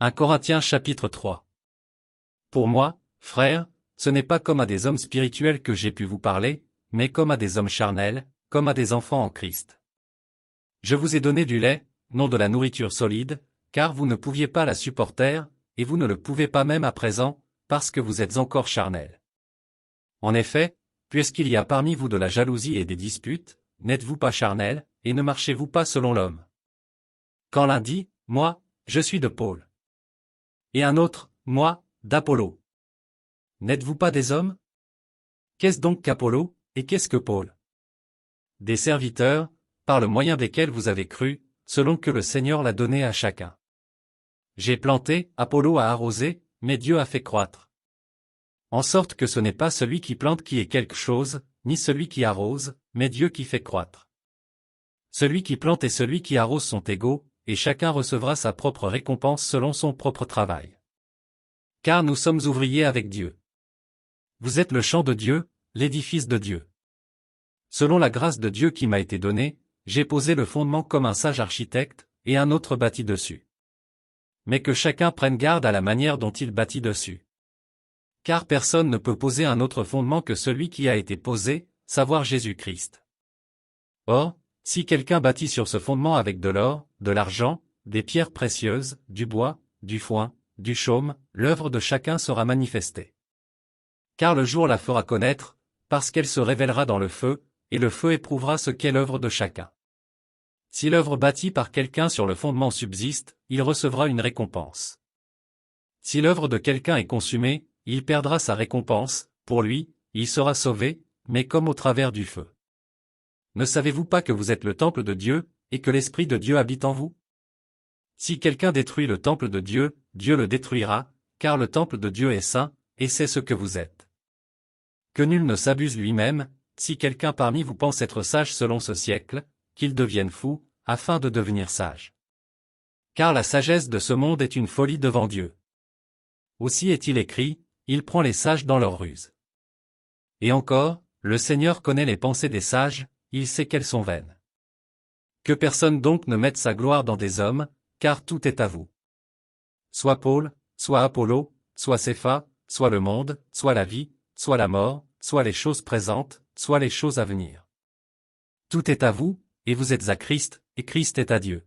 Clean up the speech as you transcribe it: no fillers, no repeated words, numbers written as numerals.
1 Corinthiens chapitre 3. Pour moi, frères, ce n'est pas comme à des hommes spirituels que j'ai pu vous parler, mais comme à des hommes charnels, comme à des enfants en Christ. Je vous ai donné du lait, non de la nourriture solide, car vous ne pouviez pas la supporter, et vous ne le pouvez pas même à présent, parce que vous êtes encore charnels. En effet, puisqu'il y a parmi vous de la jalousie et des disputes, n'êtes-vous pas charnels, et ne marchez-vous pas selon l'homme? Quand l'un dit, moi, je suis de Paul. Et un autre, moi, d'Apollo. N'êtes-vous pas des hommes? Qu'est-ce donc qu'Apollo, et qu'est-ce que Paul? Des serviteurs, par le moyen desquels vous avez cru, selon que le Seigneur l'a donné à chacun. J'ai planté, Apollo a arrosé, mais Dieu a fait croître. En sorte que ce n'est pas celui qui plante qui est quelque chose, ni celui qui arrose, mais Dieu qui fait croître. Celui qui plante et celui qui arrose sont égaux, et chacun recevra sa propre récompense selon son propre travail. Car nous sommes ouvriers avec Dieu. Vous êtes le champ de Dieu, l'édifice de Dieu. Selon la grâce de Dieu qui m'a été donnée, j'ai posé le fondement comme un sage architecte, et un autre bâtit dessus. Mais que chacun prenne garde à la manière dont il bâtit dessus. Car personne ne peut poser un autre fondement que celui qui a été posé, savoir Jésus-Christ. Or, si quelqu'un bâtit sur ce fondement avec de l'or, de l'argent, des pierres précieuses, du bois, du foin, du chaume, l'œuvre de chacun sera manifestée. Car le jour la fera connaître, parce qu'elle se révélera dans le feu, et le feu éprouvera ce qu'est l'œuvre de chacun. Si l'œuvre bâtie par quelqu'un sur le fondement subsiste, il recevra une récompense. Si l'œuvre de quelqu'un est consumée, il perdra sa récompense, pour lui, il sera sauvé, mais comme au travers du feu. Ne savez-vous pas que vous êtes le temple de Dieu, et que l'Esprit de Dieu habite en vous? Si quelqu'un détruit le temple de Dieu, Dieu le détruira, car le temple de Dieu est saint, et c'est ce que vous êtes. Que nul ne s'abuse lui-même, si quelqu'un parmi vous pense être sage selon ce siècle, qu'il devienne fou, afin de devenir sage. Car la sagesse de ce monde est une folie devant Dieu. Aussi est-il écrit, il prend les sages dans leur ruse. Et encore, le Seigneur connaît les pensées des sages, il sait qu'elles sont vaines. Que personne donc ne mette sa gloire dans des hommes, car tout est à vous. Soit Paul, soit Apollo, soit Cépha, soit le monde, soit la vie, soit la mort, soit les choses présentes, soit les choses à venir. Tout est à vous, et vous êtes à Christ, et Christ est à Dieu.